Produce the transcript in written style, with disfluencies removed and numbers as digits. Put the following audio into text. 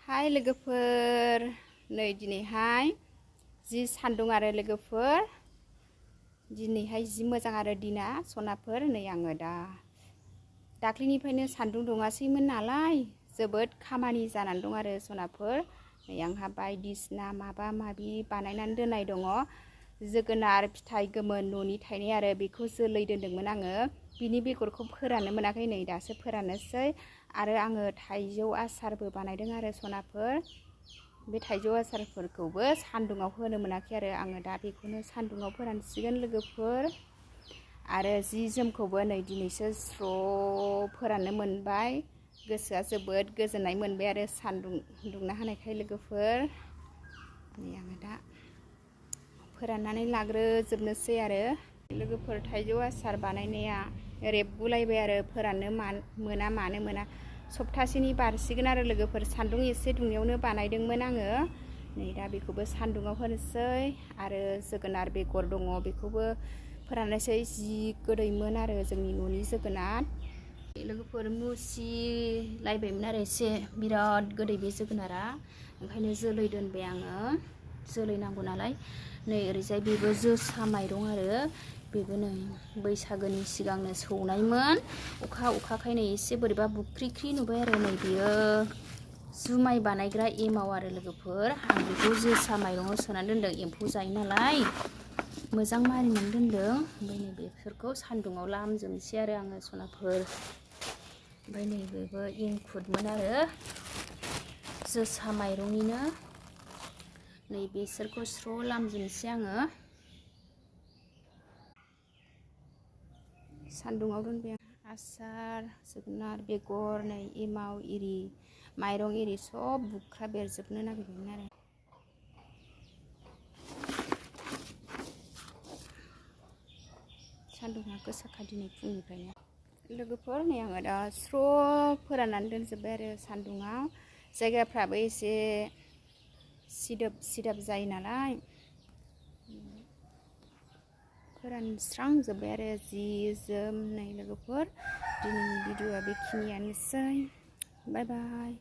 हाय लोगोफोर, नै दिनैहाय जि सान्दुं आरो लोगोफोर, दिनैहाय जि मोजां आरो दिना सनाफोर। नै आङो दाख्लैनिफ्रायनो सान्दुं दुङासैमोन नालाय जोबोद खामानि जानानै दं आरो सनाफोर। नै आंहा बायदिसिना माबा माबि बानायनानै दोननाय दङ। जोगोनार फिथाइ गोमोन न'नि थायनाय आरो बेखौ जोलै दोनदोंमोन आङो। बिनि बेगरखौ फोराननो मोनाखै, नै दासो फोराननोसै। आरो आङो थाइजौ आसारबो बानायदों आरो सनाफोर। बे थाइजौ आसारफोरखौबो सान्दुङाव होनो मोनाखै आरो आङो दा बेखौनो सान्दुङाव फोरानसिगोन लोगोफोर। आरो जि जोमखौबो नै दिनैसो स्र' फोराननो मोनबाय। गोसोआ जोबोद गोजोननाय मोनबाय आरो सान्दुं दुंना होनायखाय लोगोफोर। नै आङो दा फोराननानै लाग्रोजोबनोसै आरो लोगोफोर। थाइजौ आसार बानायनाया रेबगुलायबाय आरो फोराननो मोना मानो मोना। सप्तासेनि बारसिगोन आरो लोगोफोर। सान्दुं एसे दुंनायावनो बानायदोंमोन आङो। नै दा बेखौबो सान्दुङाव होनोसै। आरो जोगोनार बेगर दङ, बेखौबो फोराननोसै। जि गोदैमोन आरो जोंनि न'नि जोगोनार। लोगोफोर मुसिलायबायमोन आरो एसे, बिराद गोदै बे जोगोनारा। ओंखायनो जोलै दोनबाय आङो, जोलै नांगौ नालाय। नै ओरैजाय बेबो जोसा माइरं आरो बेबो नै बैसागोनि सिगांनो सौनायमोन। अखाखायनो एसे बोरैबा बुख्रिख्रि नुबाय आरो। नै बियो जुमाय बानायग्रा एमाव आरो लोगोफोर। आं बेखौ जोसा माइरङाव सोनानै दोनदों, एम्फौ जायो नालाय मोजां मारिनानै दोनदों। ओमफ्राय नै बेफोरखौ सान्दुङाव लामजोबनोसै आरो आङो सनाफोर। ओमफ्राय नै बेबो एंखुरमोन आरो जोसा माइरंनिनो। नै बेसोरखौ स्र' लामजोबनोसै आङो। सान्दुङाव दोनबाय आं। आसार, जोगोनार बेगर, नै एमाव इरि माइरं इरि सब बुख्रा बेरजोबनो नागिरदोंमोन आरो। सान्दुङा गोसाखा दिनै फुंनिफ्रायनो लोगोफोर। नै आङो दा स्र' फोराननानै दोनजोब्बाय आरो सान्दुङाव। जायगाफ्राबो एसे सिदोब जायो नालाय फोरानस्रांजोब्बाय आरो जि जोम। नै लोगोफोर, दिनैनि भिडिअ'आ बेखिनियानोसै। बाय बाय।